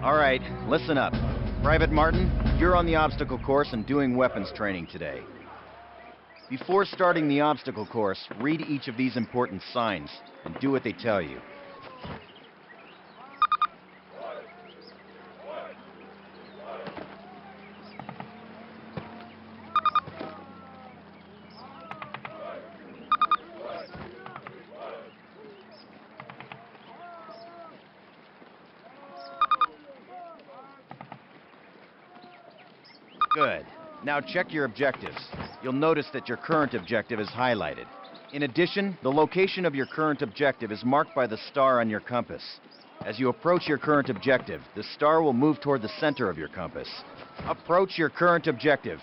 All right, listen up. Private Martin, you're on the obstacle course and doing weapons training today. Before starting the obstacle course, read each of these important signs and do what they tell you. Good. Now check your objectives. You'll notice that your current objective is highlighted. In addition, the location of your current objective is marked by the star on your compass. As you approach your current objective, the star will move toward the center of your compass. Approach your current objective.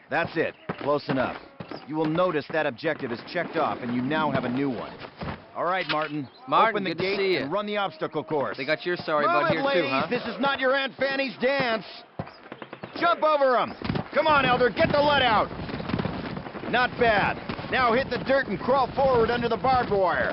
That's it. Close enough. You will notice that objective is checked off and you now have a new one. All right, Martin. Open the gate and run the obstacle course. They got your sorry butt here ladies, too, huh? This is not your Aunt Fanny's dance. Jump over him. Come on, Elder, get the lead out. Not bad. Now hit the dirt and crawl forward under the barbed wire.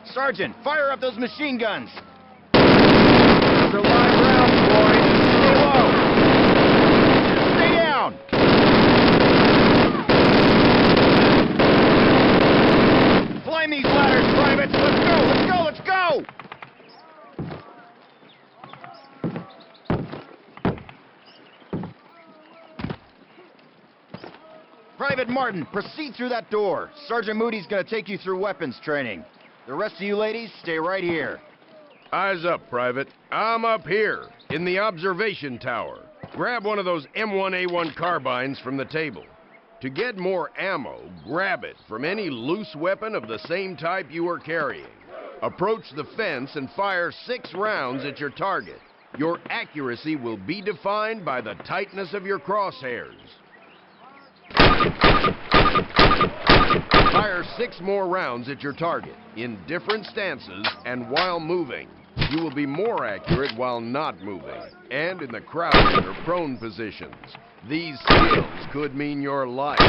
Sergeant, fire up those machine guns. They're live rounds, boys. Stay low. Stay down. Climb these ladders, privates. Let's go, let's go, let's go! Private Martin, proceed through that door. Sergeant Moody's gonna take you through weapons training. The rest of you ladies, stay right here. Eyes up, Private. I'm up here, in the observation tower. Grab one of those M1A1 carbines from the table. To get more ammo, grab it from any loose weapon of the same type you are carrying. Approach the fence and fire 6 rounds at your target. Your accuracy will be defined by the tightness of your crosshairs. Fire 6 more rounds at your target, in different stances and while moving. You will be more accurate while not moving, and in the crouched or prone positions. These skills could mean your life.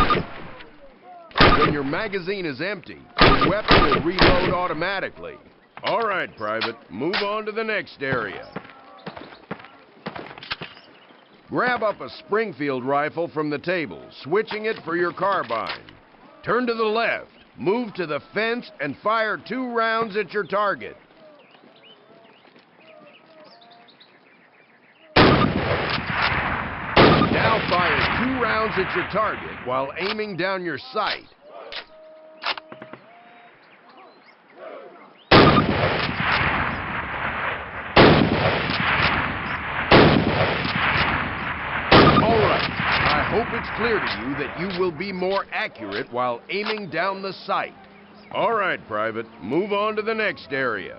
When your magazine is empty, your weapon will reload automatically. All right, Private, move on to the next area. Grab up a Springfield rifle from the table, switching it for your carbine. Turn to the left, move to the fence, and fire 2 rounds at your target. Now fire 2 rounds at your target while aiming down your sight. All right, I hope it's clear to you that you will be more accurate while aiming down the sight. All right, Private, move on to the next area.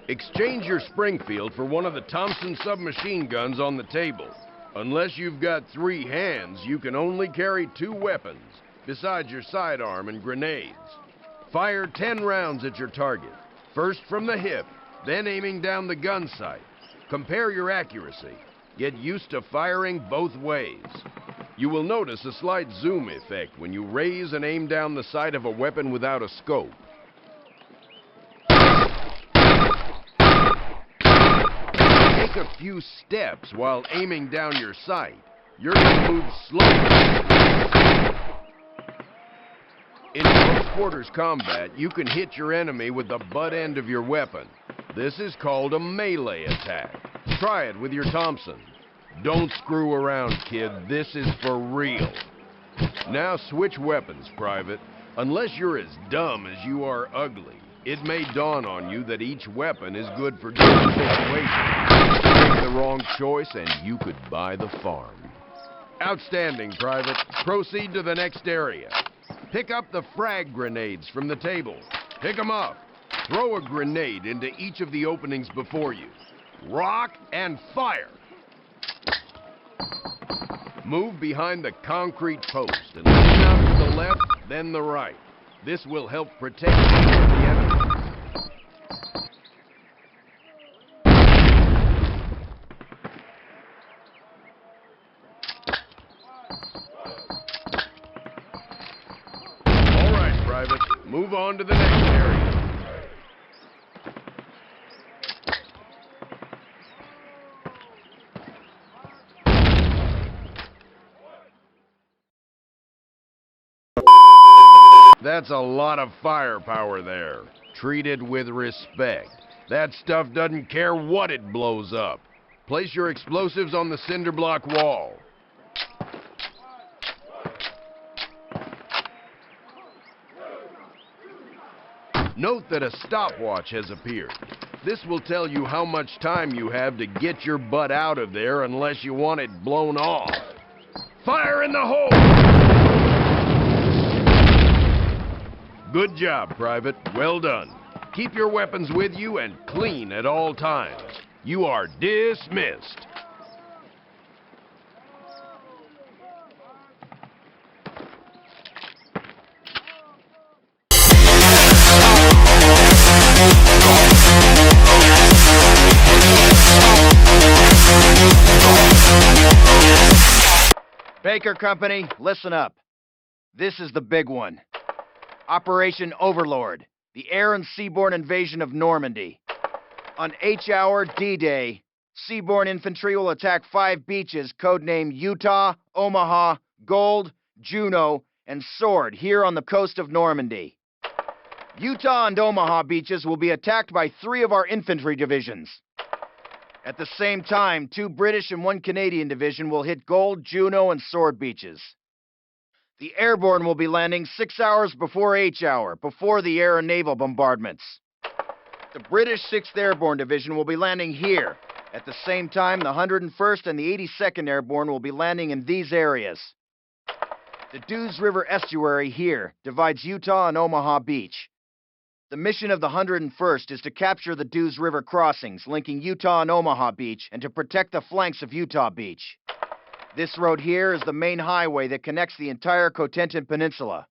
Exchange your Springfield for one of the Thompson submachine guns on the table. Unless you've got 3 hands, you can only carry 2 weapons, besides your sidearm and grenades. Fire 10 rounds at your target, first from the hip, then aiming down the gun sight. Compare your accuracy. Get used to firing both ways. You will notice a slight zoom effect when you raise and aim down the sight of a weapon without a scope. Take a few steps while aiming down your sight. You're going to move slowly. In close quarters combat, you can hit your enemy with the butt end of your weapon. This is called a melee attack. Try it with your Thompson. Don't screw around, kid. This is for real. Now switch weapons, Private. Unless you're as dumb as you are ugly, it may dawn on you that each weapon is good for different situations. Make the wrong choice and you could buy the farm. Outstanding, Private. Proceed to the next area. Pick up the frag grenades from the table. Pick them up. Throw a grenade into each of the openings before you. Rock and fire. Move behind the concrete post and lean out to the left, then the right. This will help protect you from the enemy. on to the next area. That's a lot of firepower there. Treat it with respect. That stuff doesn't care what it blows up. Place your explosives on the cinder block wall. Note that a stopwatch has appeared. This will tell you how much time you have to get your butt out of there unless you want it blown off. Fire in the hole! Good job, Private. Well done. Keep your weapons with you and clean at all times. You are dismissed. Baker Company, listen up. This is the big one. Operation Overlord, the air and seaborne invasion of Normandy. On H-Hour D-Day, seaborne infantry will attack 5 beaches codenamed Utah, Omaha, Gold, Juno, and Sword here on the coast of Normandy. Utah and Omaha beaches will be attacked by 3 of our infantry divisions. At the same time, 2 British and 1 Canadian division will hit Gold, Juno, and Sword beaches. The airborne will be landing 6 hours before H-Hour, before the air and naval bombardments. The British 6th Airborne Division will be landing here. At the same time, the 101st and the 82nd Airborne will be landing in these areas. The Dews River Estuary here divides Utah and Omaha Beach. The mission of the 101st is to capture the Dews River crossings linking Utah and Omaha Beach and to protect the flanks of Utah Beach. This road here is the main highway that connects the entire Cotentin Peninsula.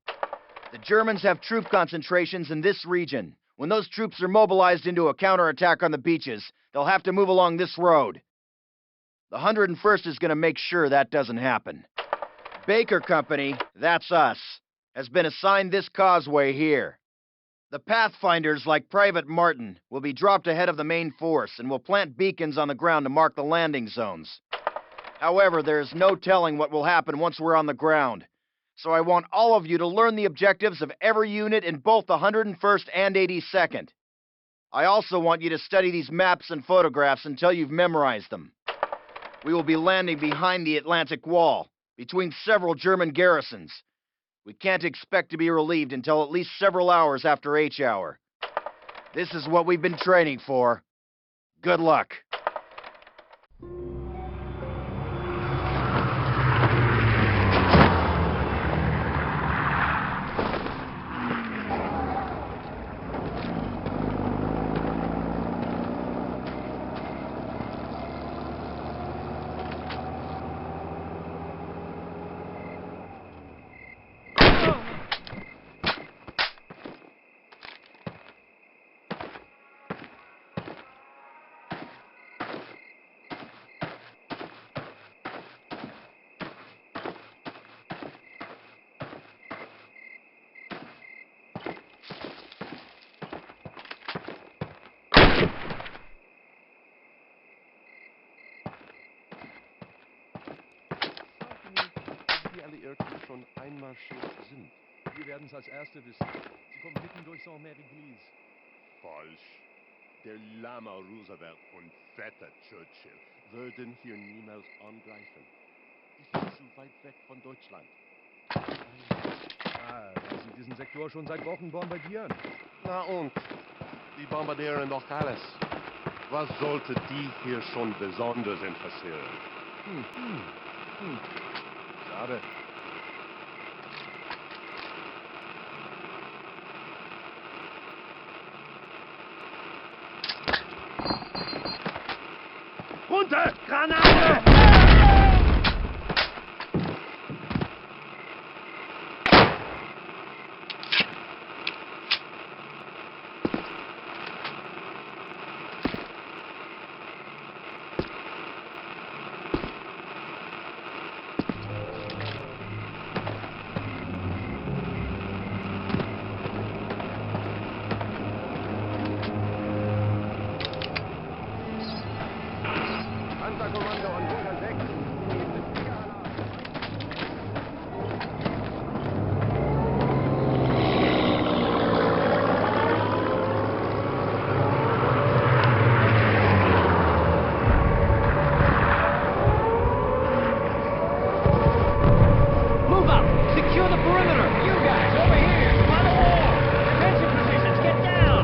The Germans have troop concentrations in this region. When those troops are mobilized into a counterattack on the beaches, they'll have to move along this road. The 101st is going to make sure that doesn't happen. Baker Company, that's us, has been assigned this causeway here. The Pathfinders, like Private Martin, will be dropped ahead of the main force and will plant beacons on the ground to mark the landing zones. However, there is no telling what will happen once we're on the ground. So I want all of you to learn the objectives of every unit in both the 101st and 82nd. I also want you to study these maps and photographs until you've memorized them. We will be landing behind the Atlantic Wall, between several German garrisons. We can't expect to be relieved until at least several hours after H-Hour. This is what we've been training for. Good luck. irgendwie schon einmarschiert sind. Wir werden es als Erste wissen. Sie kommen mitten durch Saint-Mary-Glise. Falsch. Der Lama Roosevelt und fetter Churchill würden hier niemals angreifen. Die sind zu weit weg von Deutschland. Weil sie diesen Sektor schon seit Wochen bombardieren. Na und? Die bombardieren doch alles. Was sollte die hier schon besonders interessieren? Schade. Runter! Granate! Panzerkommando an Bunker 6. Move up! Secure the perimeter! You guys, over here! By the wall! Defensive positions, get down!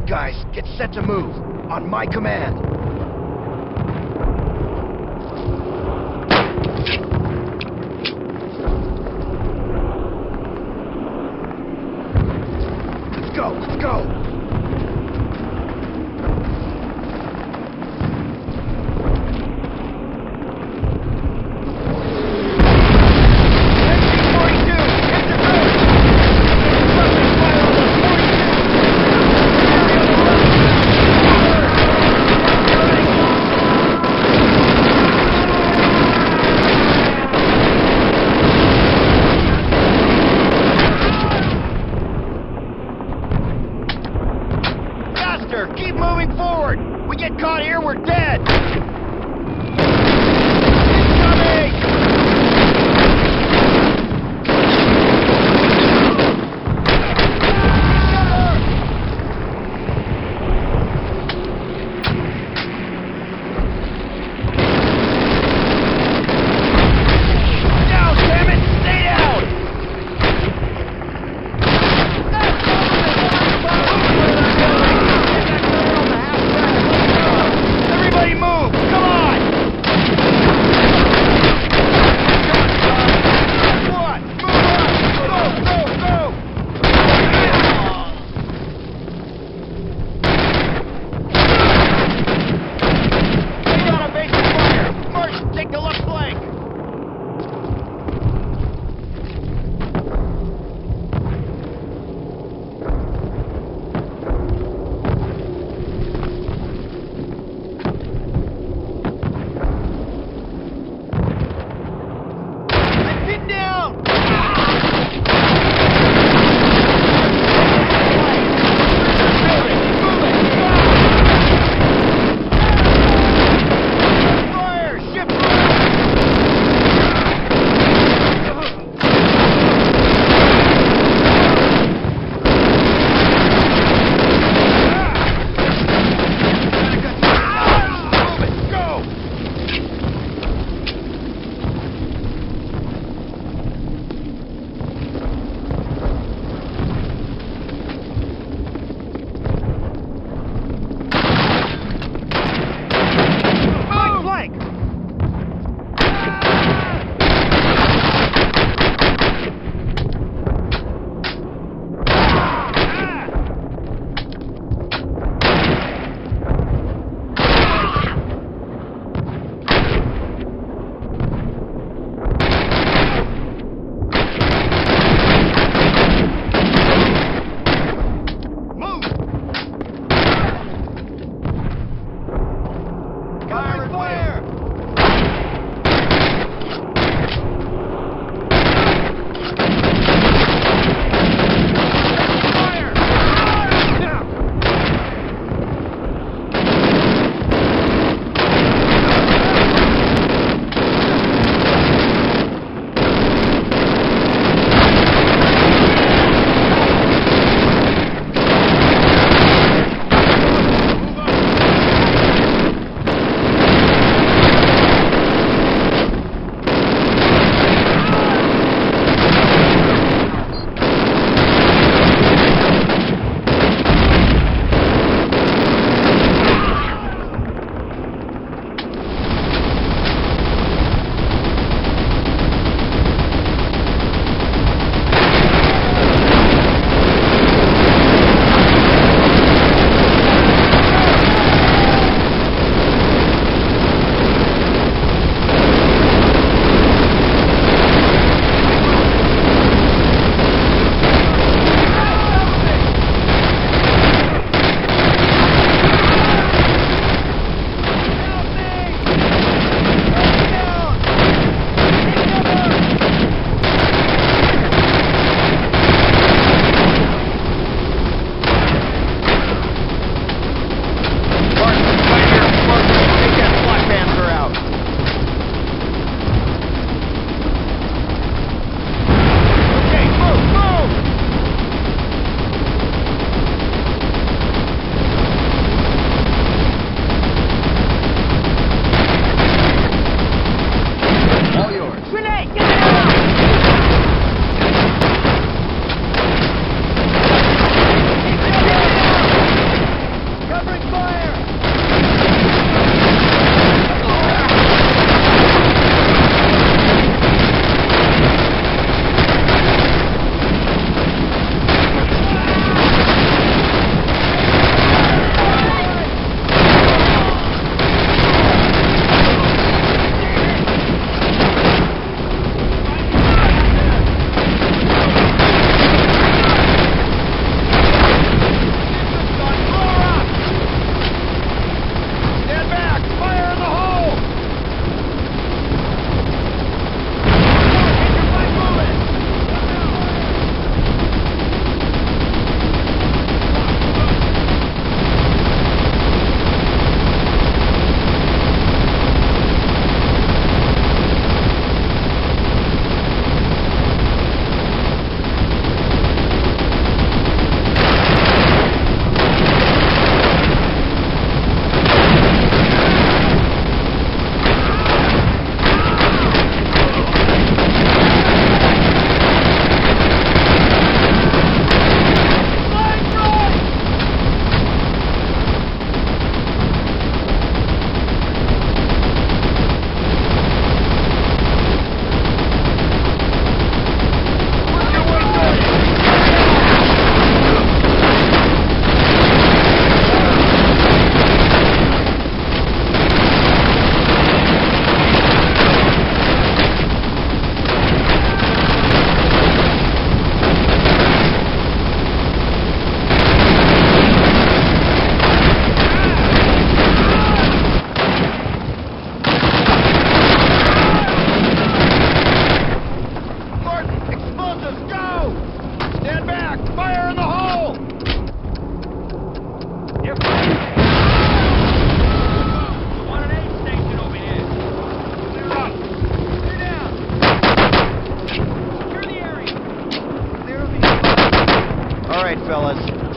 Guys, get set to move. On my command. Let's go, let's go!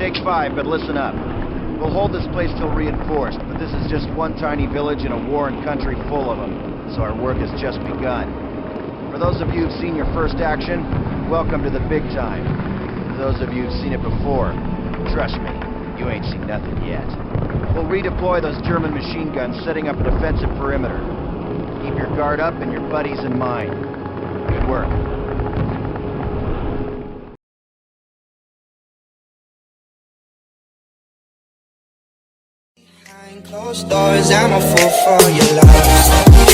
Take 5, but listen up. We'll hold this place till reinforced, but this is just one tiny village in a warring country full of them, so our work has just begun. For those of you who've seen your first action, welcome to the big time. For those of you who've seen it before, trust me, you ain't seen nothing yet. We'll redeploy those German machine guns, setting up a defensive perimeter. Keep your guard up and your buddies in mind. Good work. Behind closed doors, I'm a fool for your love.